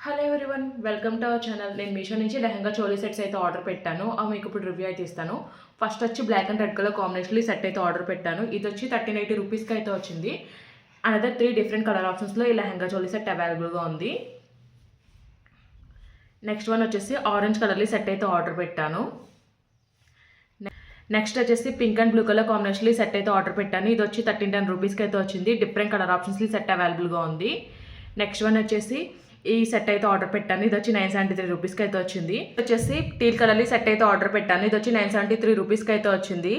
Hello everyone, welcome to our channel. నేను మీషో నుంచి lehenga choli sets అయితే ఆర్డర్ పెట్టాను. అవి మీకు ఇప్పుడు రివ్యూ అయితే ఇస్తాను. ఫస్ట్ వచ్చి బ్లాక్ అండ్ రెడ్ కలర్ కాంబినేషన్లో ఈ సెట్ అయితే ఆర్డర్ పెట్టాను. ఇది వచ్చి 1380 రూపీస్కి అయితే వచ్చింది. అనదర్ 3 డిఫరెంట్ కలర్ ఆప్షన్స్లో ఈ లెహంగా చోలీ సెట్ అవైలబుల్గా ఉంది. నెక్స్ట్ వన్ వచ్చేసి ఆరెంజ్ కలర్లో సెట్ అయితే ఆర్డర్ పెట్టాను. నెక్స్ట్ వచ్చేసి పింక్ అండ్ బ్లూ కలర్ కాంబినేషన్లో ఈ సెట్ అయితే ఆర్డర్ పెట్టాను. ఇది వచ్చి 1310 రూపీస్కి అయితే వచ్చింది. డిఫరెంట్ కలర్ ఆప్షన్స్లో ఈ సెట్ అవైలబుల్గా ఉంది. నెక్స్ట్ వన్ వచ్చేసి ఈ సెట్ అయితే ఆర్డర్ పెట్టాను. ఇది వచ్చి 973 రూపీస్కి అయితే వచ్చింది. వచ్చేసి టీల్ కలర్లీ సెట్ అయితే ఆర్డర్ పెట్టాను. ఇది వచ్చి 973 రూపీస్కి అయితే వచ్చింది.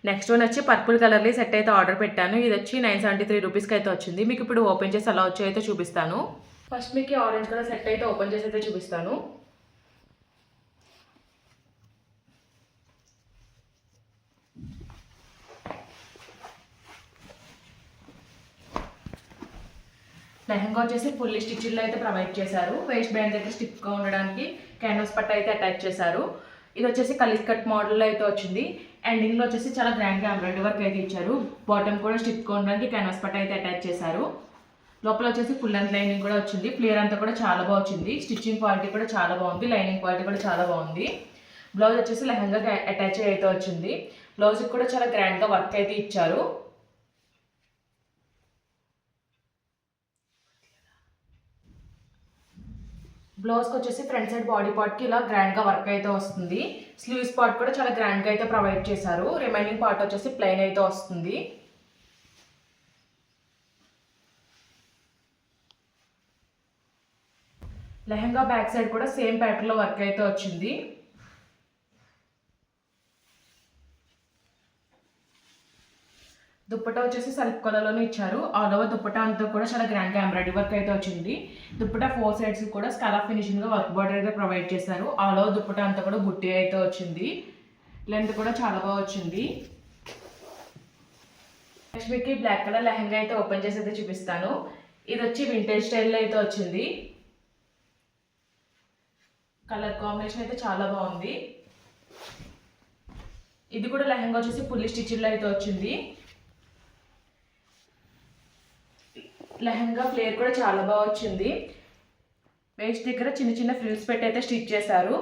నెక్స్ట్ వన్ వచ్చి పర్పుల్ కలర్లీ సెట్ అయితే ఆర్డర్ పెట్టాను. ఇది వచ్చి 973 రూపీస్కి అయితే వచ్చింది. మీకు ఇప్పుడు ఓపెన్ చేసి అలా వచ్చి అయితే చూపిస్తాను. ఫస్ట్ మీకు ఆరెంజ్ కలర్ సెట్ అయితే ఓపెన్ చేసి అయితే చూపిస్తాను. లెహంగా వచ్చేసి ఫుల్లీ స్టిచ్లో అయితే ప్రొవైడ్ చేశారు. వేస్ట్ బ్యాండ్ దగ్గర స్టిక్గా ఉండడానికి క్యాన్వాస్ పట్ట అయితే అటాచ్ చేశారు. ఇది వచ్చేసి కలిస్ కట్ మోడల్లో అయితే వచ్చింది. ఎండింగ్లో వచ్చేసి చాలా గ్రాండ్గా ఎంబ్రాయిడరీ వర్క్ అయితే ఇచ్చారు. బాటమ్ కూడా స్టిక్గా ఉండడానికి క్యాన్వాస్ పట్ట అయితే అటాచ్ చేశారు. లోపల వచ్చేసి ఫుల్ అండ్ లైనింగ్ కూడా వచ్చింది. ఫ్లేర్ అంతా కూడా చాలా బాగా వచ్చింది. స్టిచ్చింగ్ క్వాలిటీ కూడా చాలా బాగుంది. లైనింగ్ క్వాలిటీ కూడా చాలా బాగుంది. బ్లౌజ్ వచ్చేసి లెహంగా అటాచ్ అయితే వచ్చింది. బ్లౌజ్కి కూడా చాలా గ్రాండ్గా వర్క్ అయితే ఇచ్చారు. బ్లౌజ్కి వచ్చేసి ఫ్రంట్ సైడ్ బాడీ పార్ట్కి ఇలా గ్రాండ్గా వర్క్ అయితే వస్తుంది. స్లీవ్స్ పార్ట్ కూడా చాలా గ్రాండ్గా అయితే ప్రొవైడ్ చేశారు. రిమైనింగ్ పార్ట్ వచ్చేసి ప్లెయిన్ అయితే వస్తుంది. లెహంగా బ్యాక్ సైడ్ కూడా సేమ్ ప్యాటర్న్లో వర్క్ అయితే వచ్చింది. దుప్పటా వచ్చేసి సెల్ఫ్ కలర్లోనే ఇచ్చారు. ఆల్ ఓవర్ దుప్పటా అంతా కూడా చాలా గ్రాండ్గా ఎంబ్రాయిడరీ వర్క్ అయితే వచ్చింది. దుప్పటా 4 సైడ్స్ కూడా స్కాలప్ ఫినిషింగ్గా వర్క్ బార్డర్ అయితే ప్రొవైడ్ చేశారు. ఆల్ ఓవర్ దుప్పటా అంతా కూడా బుట్టి అయితే వచ్చింది. లెంత్ కూడా చాలా బాగా వచ్చింది. నెక్స్ట్ మీకు బ్లాక్ కలర్ లెహంగా అయితే ఓపెన్ చేసి అయితే చూపిస్తాను. ఇది వచ్చి వింటేజ్ స్టైల్లో అయితే వచ్చింది. కలర్ కాంబినేషన్ అయితే చాలా బాగుంది. ఇది కూడా లెహంగా వచ్చేసి ఫుల్లీ స్టిచ్లో అయితే వచ్చింది. లెహంగా ఫ్లేర్ కూడా చాలా బాగా వచ్చింది. వేస్ట్ దగ్గర చిన్న చిన్న ఫ్రిల్స్ పెట్టి అయితే స్టిచ్ చేశారు.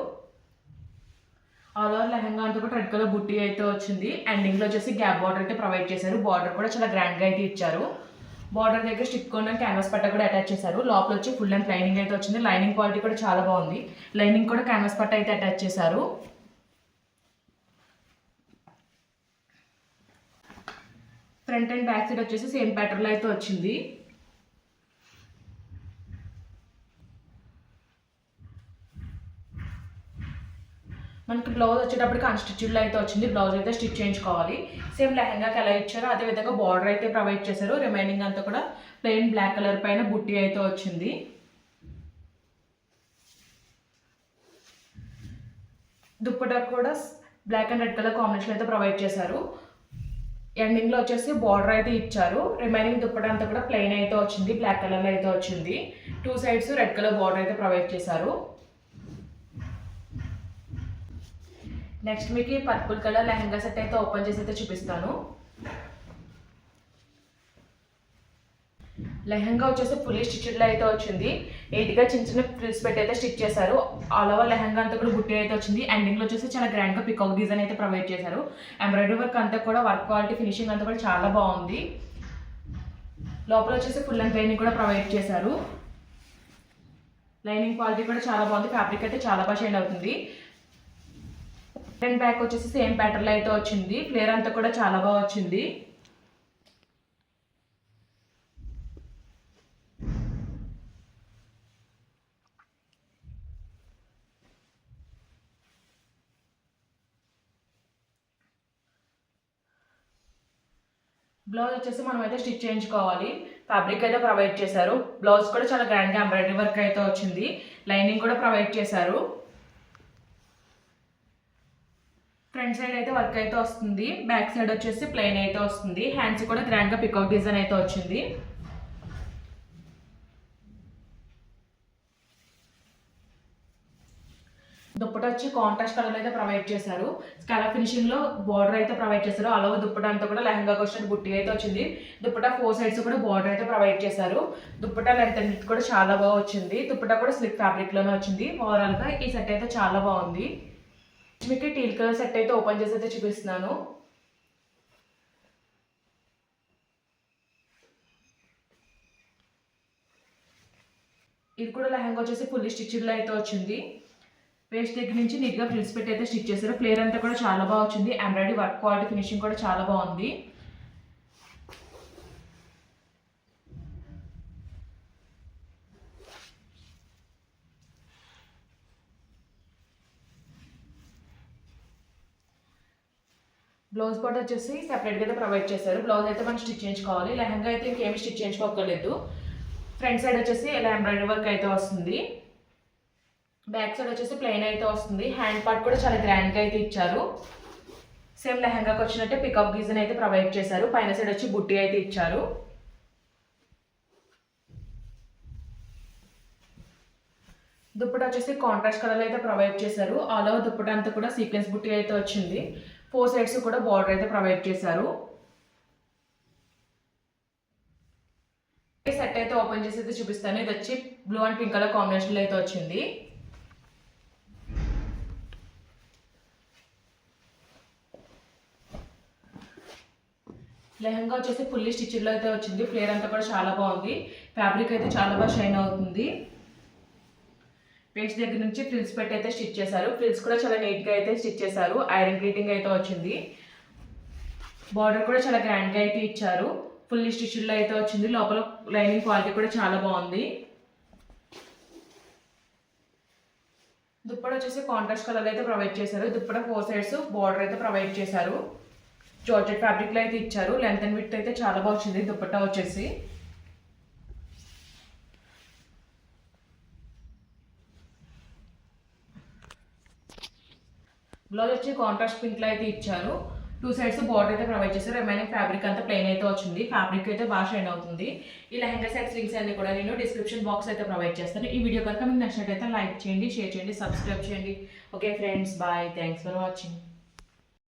ఆల్ ఓవర్ లెహంగా అంతా కూడా రెడ్ కలర్ బుట్టి అయితే వచ్చింది. ఎండింగ్లో వచ్చేసి గ్యాప్ బార్డర్ అయితే ప్రొవైడ్ చేశారు. బార్డర్ కూడా చాలా గ్రాండ్గా అయితే ఇచ్చారు. బార్డర్ దగ్గర స్టిక్ ఉన్న క్యాన్వాస్ పట్ట కూడా అటాచ్ చేశారు. లోపల వచ్చి ఫుల్ అండ్ లైనింగ్ అయితే వచ్చింది. లైనింగ్ క్వాలిటీ కూడా చాలా బాగుంది. లైనింగ్ కూడా క్యాన్వాస్ పట్ట అయితే అటాచ్ చేశారు. ఫ్రంట్ అండ్ బ్యాక్ సైడ్ వచ్చేసి సేమ్ ప్యాటర్న్లో అయితే వచ్చింది. మనకి బ్లౌజ్ వచ్చేటప్పటికి అన్స్టిచ్డ్లో అయితే వచ్చింది. బ్లౌజ్ అయితే స్టిచ్ చేయించుకోవాలి. సేమ్ లెహంగాకి ఎలా ఇచ్చారో అదేవిధంగా బార్డర్ అయితే ప్రొవైడ్ చేశారు. రిమైనింగ్ అంతా కూడా ప్లెయిన్ బ్లాక్ కలర్ పైన బుట్టి అయితే వచ్చింది. దుప్పటా కూడా black and red colour combination అయితే ప్రొవైడ్ చేశారు. ఎండింగ్లో వచ్చేసి బార్డర్ అయితే ఇచ్చారు. రిమైనింగ్ దుప్పటా అంతా కూడా ప్లెయిన్ అయితే వచ్చింది. బ్లాక్ కలర్లో అయితే వచ్చింది. 2 సైడ్స్ రెడ్ కలర్ బార్డర్ అయితే ప్రొవైడ్ చేశారు. నెక్స్ట్ మీకు పర్పుల్ కలర్ లెహంగా సెట్ అయితే ఓపెన్ చేసి అయితే చూపిస్తాను. లెహంగా వచ్చేసి ఫుల్లీ స్టిచ్డ్లో అయితే వచ్చింది. నీట్గా చిన్న చిన్న ఫ్రిల్స్ పెట్టి అయితే స్టిచ్ చేశారు. ఆల్ ఓవర్ లెహంగా అంతా కూడా బుట్టి అయితే వచ్చింది. ఎండింగ్లో వచ్చేసి చాలా గ్రాండ్గా పికాక్ డిజైన్ అయితే ప్రొవైడ్ చేశారు. ఎంబ్రాయిడరీ వర్క్ అంతా కూడా వర్క్ క్వాలిటీ ఫినిషింగ్ అంతా కూడా చాలా బాగుంది. లోపల వచ్చేసి ఫుల్ అండ్ లైనింగ్ కూడా ప్రొవైడ్ చేశారు. లైనింగ్ క్వాలిటీ కూడా చాలా బాగుంది. ఫ్యాబ్రిక్ అయితే చాలా బాగా షైన్ అవుతుంది. ఫ్రంట్ బ్యాక్ వచ్చేసి సేమ్ ప్యాటర్న్లో అయితే వచ్చింది. ఫ్లేర్ అంతా కూడా చాలా బాగా వచ్చింది. బ్లౌజ్ వచ్చేసి మనం అయితే స్టిచ్ చేయించుకోవాలి. ఫ్యాబ్రిక్ అయితే ప్రొవైడ్ చేశారు. బ్లౌజ్ కూడా చాలా గ్రాండ్గా ఎంబ్రాయిడరీ వర్క్ అయితే వచ్చింది. లైనింగ్ కూడా ప్రొవైడ్ చేశారు. ఫ్రంట్ సైడ్ అయితే వర్క్ అయితే వస్తుంది. బ్యాక్ సైడ్ వచ్చేసి ప్లెయిన్ అయితే వస్తుంది. హ్యాండ్స్ కూడా గ్రాండ్గా పికాక్ డిజైన్ అయితే వచ్చింది. దుప్పట వచ్చి కాంట్రాస్ట్ కలర్ అయితే ప్రొవైడ్ చేశారు. స్కాలప్ ఫినిషింగ్ లో బార్డర్ అయితే ప్రొవైడ్ చేశారు. అలాగే దుప్పట అంతా కూడా లెహంగా వచ్చిన బుట్టి అయితే వచ్చింది. దుప్పట 4 సైడ్స్ కూడా బార్డర్ అయితే ప్రొవైడ్ చేశారు. దుప్పట లెంత్ అనేది కూడా చాలా బాగా వచ్చింది. దుప్పట కూడా స్లిక్ ఫ్యాబ్రిక్ లోనే వచ్చింది. ఓవరాల్ గా ఈ సెట్ అయితే చాలా బాగుంది. మీకు టీల్ కలర్ సెట్ అయితే ఓపెన్ చేసి అయితే చూపిస్తున్నాను. ఇది కూడా లెహంగా వచ్చేసి ఫుల్ స్టిచ్డ్ లో అయితే వచ్చింది. వేస్ట్ దగ్గర నుంచి నీట్గా ఫ్రిల్స్ పెట్టి అయితే స్టిచ్ చేశారు. ఫ్లేర్ అంతా కూడా చాలా బాగా వచ్చింది. ఎంబ్రాయిడరీ వర్క్ క్వాలిటీ ఫినిషింగ్ కూడా చాలా బాగుంది. బ్లౌజ్ పార్ట్ వచ్చేసి సెపరేట్గా అయితే ప్రొవైడ్ చేశారు. బ్లౌజ్ అయితే మనం స్టిచ్ చేయించుకోవాలి. లెహంగా అయితే ఇంకేమి స్టిచ్ చేయించుకోకర్లేదు. ఫ్రంట్ సైడ్ వచ్చేసి ఇలా ఎంబ్రాయిడరీ వర్క్ అయితే వస్తుంది. బ్యాక్ సైడ్ వచ్చేసి ప్లెయిన్ అయితే వస్తుంది. హ్యాండ్ పార్ట్ కూడా చాలా గ్రాండ్గా అయితే ఇచ్చారు. సేమ్ లెహంగాకి వచ్చినట్టే పికప్ డిజైన్ అయితే ప్రొవైడ్ చేశారు. పైన సైడ్ వచ్చి బుట్టి అయితే ఇచ్చారు. దుప్పట వచ్చేసి కాంట్రాస్ట్ కలర్ అయితే ప్రొవైడ్ చేశారు. ఆల్ ఓవర్ దుప్పట అంతా కూడా సీక్వెన్స్ బుట్టి అయితే వచ్చింది. 4 సైడ్స్ కూడా బార్డర్ అయితే ప్రొవైడ్ చేశారు. సెట్ అయితే ఓపెన్ చేసి అయితే చూపిస్తాను. ఇది వచ్చి blue and pink colour combination లో అయితే వచ్చింది. లెహంగా వచ్చేసి ఫుల్లీ స్టిచ్డ్ లో అయితే వచ్చింది. ఫ్లేర్ అంతా కూడా చాలా బాగుంది. ఫ్యాబ్రిక్ అయితే చాలా బాగా షైన్ అవుతుంది. వేస్ట్ దగ్గర నుంచి ఫ్రిల్స్ పెట్టి అయితే స్టిచ్ చేశారు. ఫ్రిల్స్ కూడా చాలా నీట్ గా అయితే స్టిచ్ చేశారు. ఐరన్ ప్లీటింగ్ అయితే వచ్చింది. బార్డర్ కూడా చాలా గ్రాండ్ గా అయితే ఇచ్చారు. ఫుల్లీ స్టిచ్డ్ లో అయితే వచ్చింది. లోపల లైనింగ్ క్వాలిటీ కూడా చాలా బాగుంది. దుప్పట వచ్చేసి కాంట్రాస్ట్ కలర్ అయితే ప్రొవైడ్ చేశారు. దుప్పట 4 సైడ్స్ బార్డర్ అయితే ప్రొవైడ్ చేశారు. జార్జెట్ ఫ్యాబ్రిక్ లో అయితే ఇచ్చారు. లెంత్ అండ్ విడ్త్ అయితే చాలా బాగా వచ్చింది. దుప్పట్టా వచ్చేసి బ్లౌజ్ వచ్చి కాంట్రాస్ట్ పింక్ లో అయితే ఇచ్చారు. 2 సైడ్స్ బార్డర్ అయితే ప్రొవైడ్ చేశారు. రిమైనింగ్ ఫ్యాబ్రిక్ అంతా ప్లెయిన్ అయితే వచ్చింది. ఫ్యాబ్రిక్ అయితే బాగా షైన్ అవుతుంది. ఈ లెహంగా సెట్స్ లింక్స్ అన్ని కూడా నేను డిస్క్రిప్షన్ బాక్స్ అయితే ప్రొవైడ్ చేస్తాను. ఈ వీడియో కనుక మీకు నచ్చినట్లయితే లైక్ చేయండి, షేర్ చేయండి, సబ్స్క్రైబ్ చేయండి. Okay friends, bye. Thanks for watching.